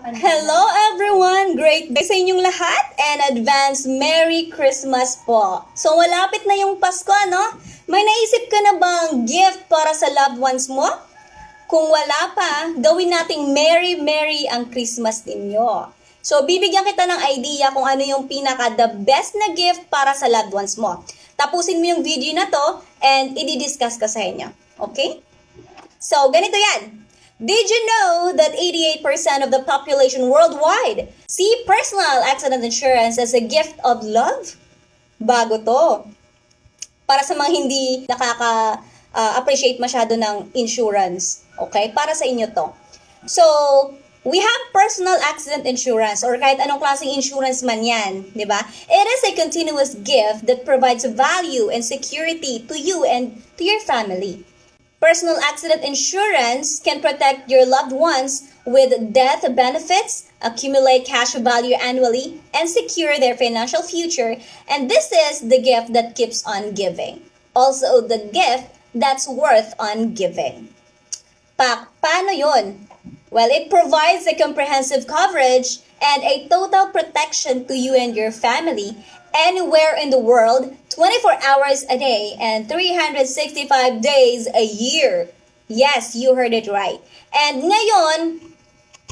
Hello everyone! Great day sa inyong lahat and advance Merry Christmas po. So malapit na yung Pasko, no? May naisip ka na bang gift para sa loved ones mo? Kung wala pa, gawin nating Merry ang Christmas ninyo. So bibigyan kita ng idea kung ano yung pinaka the best na gift para sa loved ones mo. Tapusin mo yung video na to and i-discuss ko sa inyo. Okay? So ganito yan. Did you know that 88% of the population worldwide see personal accident insurance as a gift of love? Bago to. Para sa mga hindi nakaka-appreciate masyado ng insurance. Okay? Para sa inyo to. So, we have personal accident insurance or kahit anong klaseng insurance man yan. Diba? It is a continuous gift that provides value and security to you and to your family. Personal accident insurance can protect your loved ones with death benefits, accumulate cash value annually, and secure their financial future. And this is the gift that keeps on giving. Also, the gift that's worth on giving. Paano yun? Well, it provides a comprehensive coverage and a total protection to you and your family anywhere in the world, 24 hours a day and 365 days a year. Yes, you heard it right. And ngayon,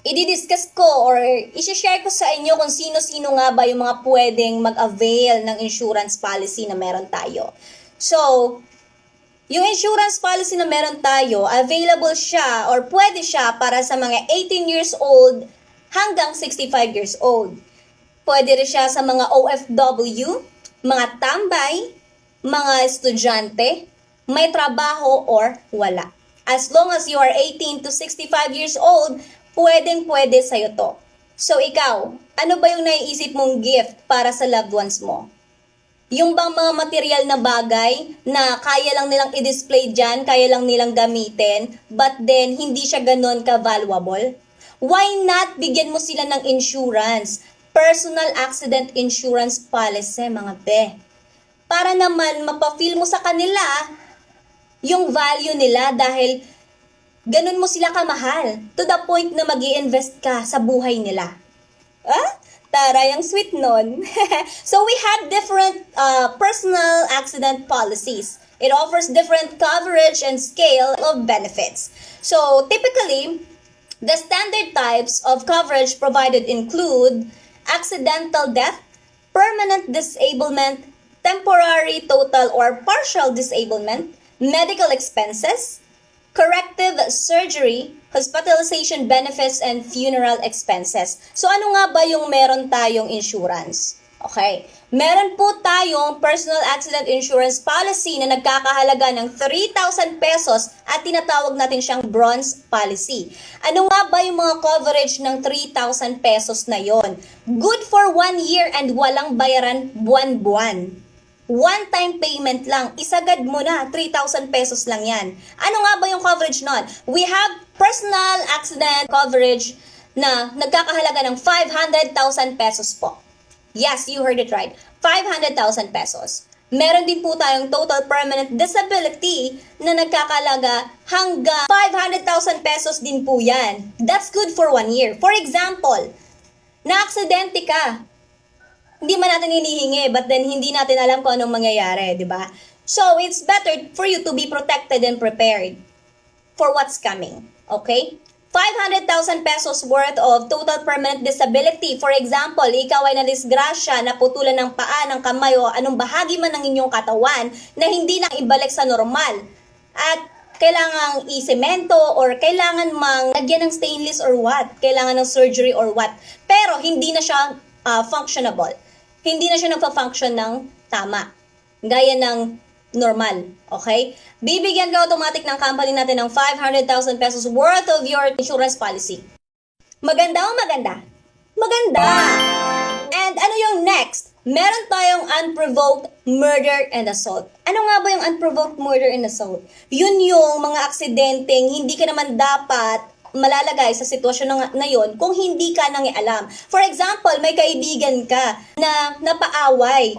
i-discuss ko or i-share ko sa inyo kung sino-sino nga ba yung mga pwedeng mag-avail ng insurance policy na meron tayo. So, yung insurance policy na meron tayo, available siya or pwede siya para sa mga 18 years old hanggang 65 years old. Pwede rin siya sa mga OFW, mga tambay, mga estudyante, may trabaho or wala. As long as you are 18 to 65 years old, pwedeng-pwede sa'yo to. So ikaw, ano ba yung naiisip mong gift para sa loved ones mo? Yung bang mga material na bagay na kaya lang nilang i-display dyan, kaya lang nilang gamitin, but then hindi siya ganun ka-valuable? Why not bigyan mo sila ng insurance? Personal accident insurance policy, mga be. Para naman mapafeel mo sa kanila yung value nila dahil ganun mo sila kamahal to the point na mag-i-invest ka sa buhay nila. Taray, ang sweet nun. So we have different personal accident policies. It offers different coverage and scale of benefits. So typically, the standard types of coverage provided include accidental death, permanent disablement, temporary total or partial disablement, medical expenses, corrective surgery, hospitalization benefits, and funeral expenses. So ano nga ba yung meron tayong insurance? Okay. Meron po tayong personal accident insurance policy na nagkakahalaga ng 3,000 pesos at tinatawag natin siyang bronze policy. Ano nga ba yung mga coverage ng 3,000 pesos na yon? Good for 1 year and walang bayaran buwan-buwan. One-time payment lang. Isagad mo na. 3,000 pesos lang yan. Ano nga ba yung coverage nun? We have personal accident coverage na nagkakahalaga ng 500,000 pesos po. Yes, you heard it right. 500,000 pesos. Meron din po tayong total permanent disability na nagkakalaga hanggang 500,000 pesos din po yan. That's good for 1 year. For example, na-aksidente ka. Hindi man natin hinihingi, but then hindi natin alam kung anong mangyayari, di ba? So, it's better for you to be protected and prepared for what's coming. Okay? 500,000 pesos worth of total permanent disability. For example, ikaw ay nadisgrasya, naputulan ng paa, ng kamay o anong bahagi man ng inyong katawan na hindi na ibalik sa normal. At kailangang isemento or kailangan mang lagyan ng stainless or what. Kailangan ng surgery or what. Pero hindi na siya functionable. Hindi na siya nagpa-function ng tama. Gaya ng normal. Okay? Bibigyan ka automatic ng company natin ng 500,000 pesos worth of your insurance policy. Maganda o maganda? Maganda! And ano yung next? Meron tayong unprovoked murder and assault. Ano nga ba yung unprovoked murder and assault? Yun yung mga aksidenteng hindi ka naman dapat malalagay sa sitwasyon na yon kung hindi ka nangialam. For example, may kaibigan ka na napaaway,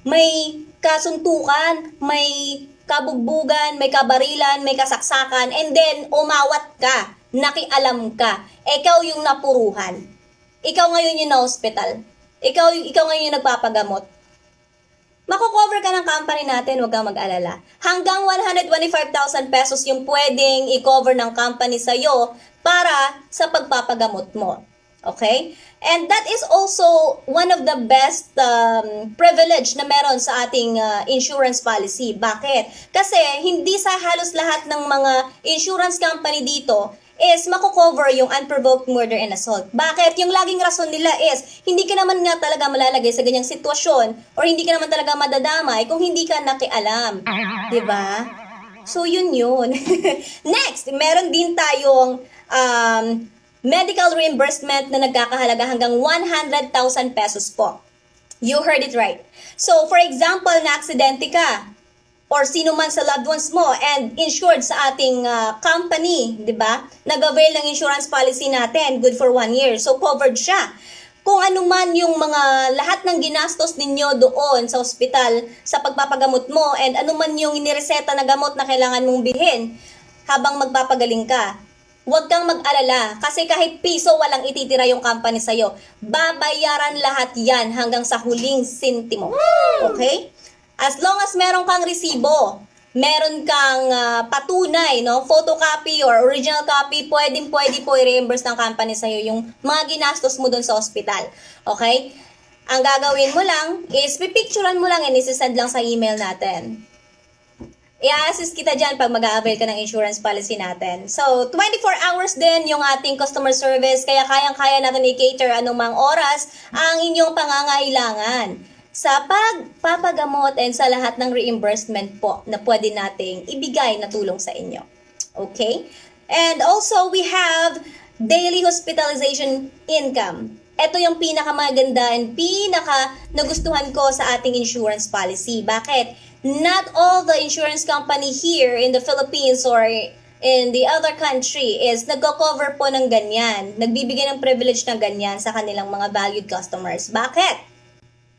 may kasuntukan, may kabugbugan, may kabarilan, may kasaksakan, and then umawat ka, nakialam ka, ikaw yung napuruhan. ikaw ngayon yung na-hospital. Ikaw ngayon yung nagpapagamot. Mako-cover ka ng company natin, huwag kang mag-alala. Hanggang 125,000 pesos yung pwedeng i-cover ng company sa'yo para sa pagpapagamot mo. Okay? And that is also one of the best privilege na meron sa ating insurance policy. Bakit? Kasi hindi sa halos lahat ng mga insurance company dito is mako-cover yung unprovoked murder and assault. Bakit? Yung laging rason nila is, hindi ka naman nga talaga malalagay sa ganyang sitwasyon or hindi ka naman talaga madadamay kung hindi ka nakialam. Diba? So, yun. Next, meron din tayong medical reimbursement na nagkakahalaga hanggang 100,000 pesos po. You heard it right. So, for example, na-aksidente ka or sino man sa loved ones mo and insured sa ating company, di ba? Nag-avail ng insurance policy natin, good for 1 year. So, covered siya. Kung ano man yung mga lahat ng ginastos ninyo doon sa ospital sa pagpapagamot mo and ano man yung inireseta na gamot na kailangan mong bilhin habang magpapagaling ka, huwag kang mag-alala kasi kahit piso walang ititira yung company sa'yo. Babayaran lahat yan hanggang sa huling sintimo. Okay? As long as meron kang resibo, meron kang patunay, no, photocopy or original copy, pwede po i-reimburse ng company sa'yo yung mga ginastos mo dun sa hospital. Okay? Ang gagawin mo lang is pipicturean mo lang and isisend lang sa email natin. I-assist kita dyan pag mag-a-avail ka ng insurance policy natin. So, 24 hours din yung ating customer service, kaya kayang-kaya natin i-cater anumang oras ang inyong pangangailangan sa pagpapagamot and sa lahat ng reimbursement po na pwede nating ibigay na tulong sa inyo. Okay? And also, we have daily hospitalization income. Ito yung pinakamaganda and pinaka nagustuhan ko sa ating insurance policy. Bakit? Not all the insurance company here in the Philippines or in the other country is nagko-cover po ng ganyan. Nagbibigay ng privilege na ganyan sa kanilang mga valued customers. Bakit?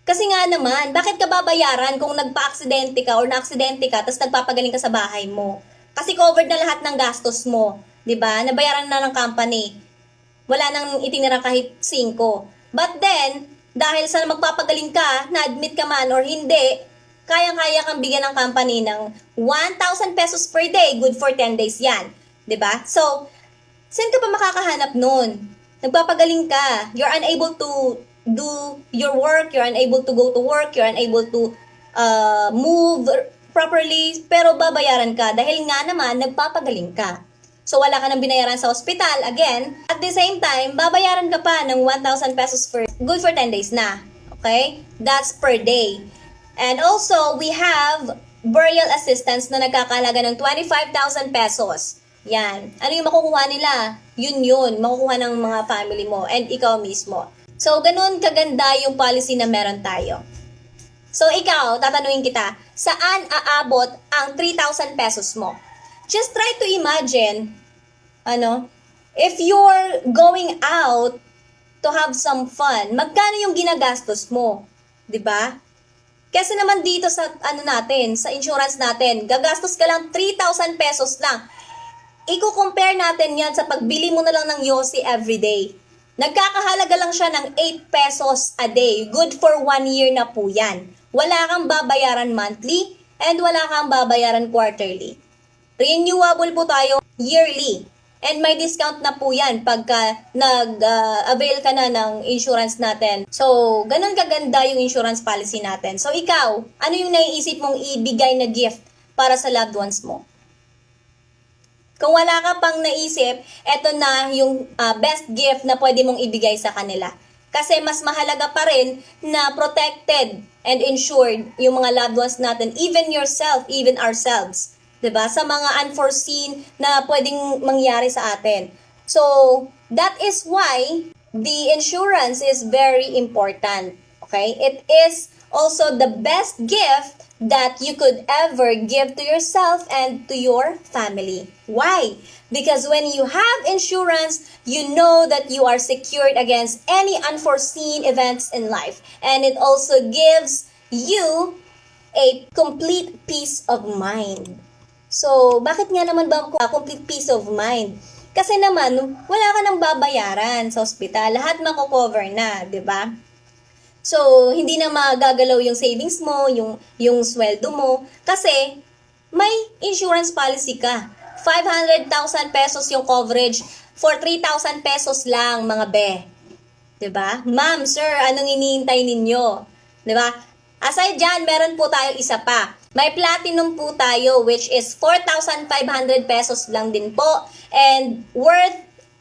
Kasi nga naman, bakit ka babayaran kung nagpa-aksidente ka or na-aksidente ka tapos nagpapagaling ka sa bahay mo? Kasi covered na lahat ng gastos mo. 'Di ba? Nabayaran na ng company. Wala nang itinira kahit 5. But then, dahil sa magpapagaling ka, na-admit ka man or hindi, kayang-kaya kang bigyan ng company ng 1,000 pesos per day. Good for 10 days yan. 'Di ba? So, saan ka pa makakahanap nun? Nagpapagaling ka. You're unable to do your work, you're unable to go to work, you're unable to move properly, pero babayaran ka dahil nga naman nagpapagaling ka. So wala ka nang binayaran sa hospital, again, at the same time, babayaran ka pa ng 1,000 pesos for good for 10 days na. Okay? That's per day. And also, we have burial assistance na nagkakalaga ng 25,000 pesos. Yan. Ano yung makukuha nila? Yun. Makukuha ng mga family mo and ikaw mismo. So, ganun kaganda yung policy na meron tayo. So, ikaw, tatanungin kita, saan aabot ang 3,000 pesos mo? Just try to imagine, if you're going out to have some fun, magkano yung ginagastos mo? 'Di ba? Kasi naman dito sa, sa insurance natin, gagastos ka lang 3,000 pesos lang. Iko-compare natin yan sa pagbili mo na lang ng Yossi everyday. Nagkakahalaga lang siya ng 8 pesos a day. Good for 1 year na po yan. Wala kang babayaran monthly and wala kang babayaran quarterly. Renewable po tayo yearly. And may discount na po yan pagka nag-avail ka na ng insurance natin. So, ganun kaganda yung insurance policy natin. So, ikaw, ano yung naiisip mong ibigay na gift para sa loved ones mo? Kung wala ka pang naisip, eto na yung best gift na pwede mong ibigay sa kanila. Kasi mas mahalaga pa rin na protected and insured yung mga loved ones natin, even yourself, even ourselves. 'Di ba? Sa mga unforeseen na pwedeng mangyari sa atin. So, that is why the insurance is very important. Okay? It is also the best gift that you could ever give to yourself and to your family. Why? Because when you have insurance, you know that you are secured against any unforeseen events in life. And it also gives you a complete peace of mind. So, bakit nga naman ba complete peace of mind? Kasi naman, wala ka nang babayaran sa ospital. Lahat mako-cover na, di ba? So, hindi na magagalaw yung savings mo, yung sweldo mo. Kasi, may insurance policy ka. 500,000 pesos yung coverage for 3,000 pesos lang, mga be. 'Di ba? Ma'am, sir, anong iniintay ninyo? 'Di ba? Aside dyan, meron po tayo isa pa. May platinum po tayo which is 4,500 pesos lang din po and worth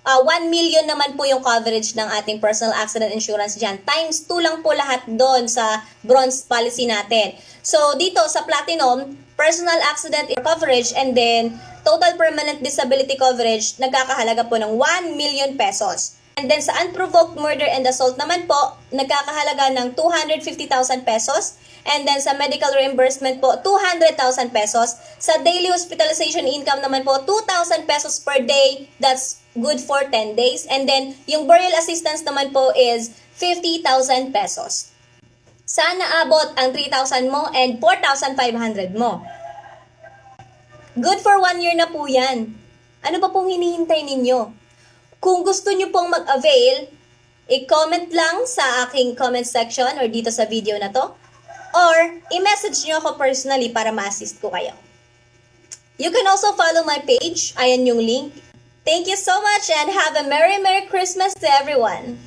1 million naman po yung coverage ng ating personal accident insurance dyan. Times 2 lang po lahat doon sa bronze policy natin. So, dito sa platinum, personal accident coverage and then total permanent disability coverage, nagkakahalaga po ng 1 million pesos. And then sa unprovoked murder and assault naman po, nagkakahalaga ng 250,000 pesos. And then sa medical reimbursement po, 200,000 pesos. Sa daily hospitalization income naman po, 2,000 pesos per day. That's good for 10 days. And then yung burial assistance naman po is 50,000 pesos. Sana abot ang 3,000 mo and 4,500 mo. Good for 1 year na po yan. Ano pa pong hinihintay ninyo? Kung gusto nyo pong mag-avail, i-comment lang sa aking comment section or dito sa video na to. Or, i-message nyo ako personally para ma-assist ko kayo. You can also follow my page. Ayan yung link. Thank you so much and have a Merry Christmas to everyone.